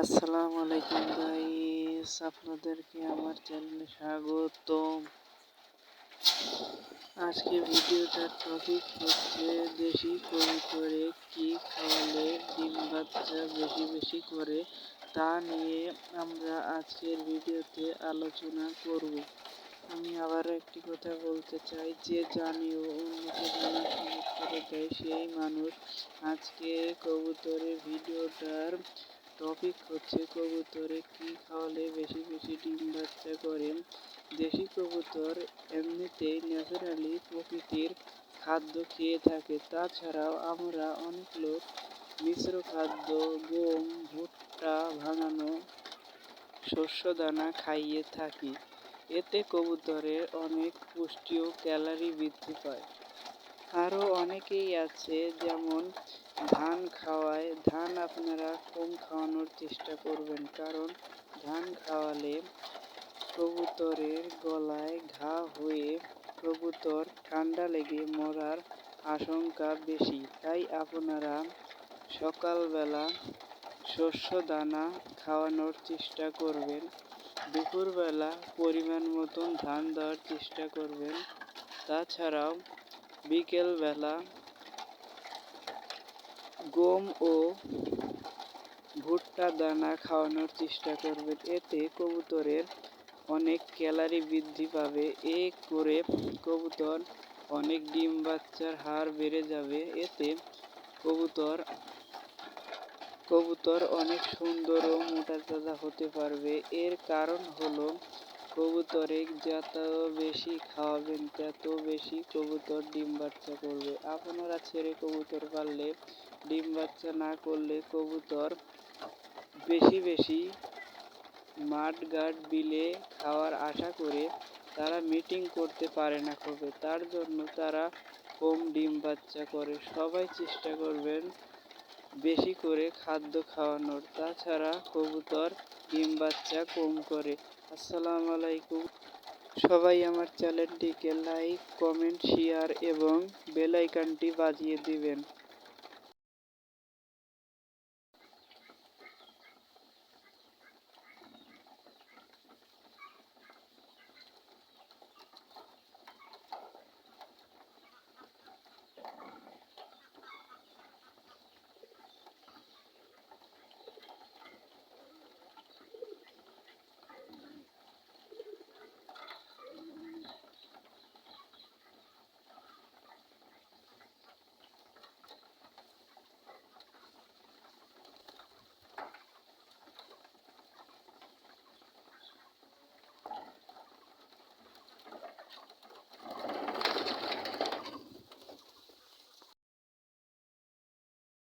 আসসালামু আলাইকুম গাইস, আপনাদেরকে আমার চ্যানেলে স্বাগতম। আজকে ভিডিওটার টপিক হচ্ছে দেশি কবুতরে কি খাওয়ালে ডিম বাচ্চা বেশি বেশি করে, তা নিয়ে আমরা আজকের ভিডিওতে আলোচনা করব। আমি আবার একটি কথা বলতে চাই, যে জানিও অন্যকে জানার সুযোগ করে দেয় সেই মানুষ। আজকে কবুতরের ভিডিওটার টপিক হচ্ছে কবুতরে কি খাওয়ালে বেশি বেশি ডিম বাচ্চা করে। দেশি কবুতর এমনিতেই ন্যাচারালি প্রকৃতির খাদ্য খেয়ে থাকে, তাছাড়াও আমরা অনেক লোক মিশ্র খাদ্য, গম, ভুট্টা, ভাঙানো শস্য দানা খাইয়ে থাকি। এতে কবুতরের অনেক পুষ্টি ও ক্যালোরি বৃদ্ধি পায়। আরও অনেকেই আছে যেমন ধান খাওয়ায়। ধান আপনারা কম খাওয়ানোর চেষ্টা করবেন, কারণ ধান খাওয়ালে কবুতরের গলায় ঘা হয়ে কবুতর ঠান্ডা লেগে মরার আশঙ্কা বেশি। তাই আপনারা সকালবেলা শস্য দানা খাওয়ানোর চেষ্টা করবেন, দুপুরবেলা পরিমাণ মতন ধান দেওয়ার চেষ্টা করবেন। তাছাড়াও বিকেলবেলা গম ও ভুট্টা দানা খাওয়ানোর চেষ্টা করবেন। এতে কবুতরের অনেক ক্যালোরি বৃদ্ধি পাবে, করে কবুতর অনেক ডিম বাচ্চার হার বেড়ে যাবে। এতে কবুতর অনেক সুন্দর ও মোটা তাজা হতে পারবে। এর কারণ হলো কবুতরে যত বেশি খাওয়াবেন তত বেশি কবুতর ডিম বাচ্চা করবে। আপনারা ছেড়ে কবুতর পাললে, ডিম বাচ্চা না করলে কবুতর বেশি বেশি মাঠ ঘাট বিলে খাওয়ার আশা করে তারা মিটিং করতে পারে না কবে, তার জন্য তারা কম ডিম বাচ্চা করে। সবাই চেষ্টা করবেন বেশি করে খাদ্য খাওয়ানোর, তাছাড়া কবুতর ডিম বাচ্চা কম করে। আসসালামু আলাইকুম। সবাই আমার চ্যানেলটিকে লাইক, কমেন্ট, শেয়ার এবং বেল আইকনটি বাজিয়ে দিবেন।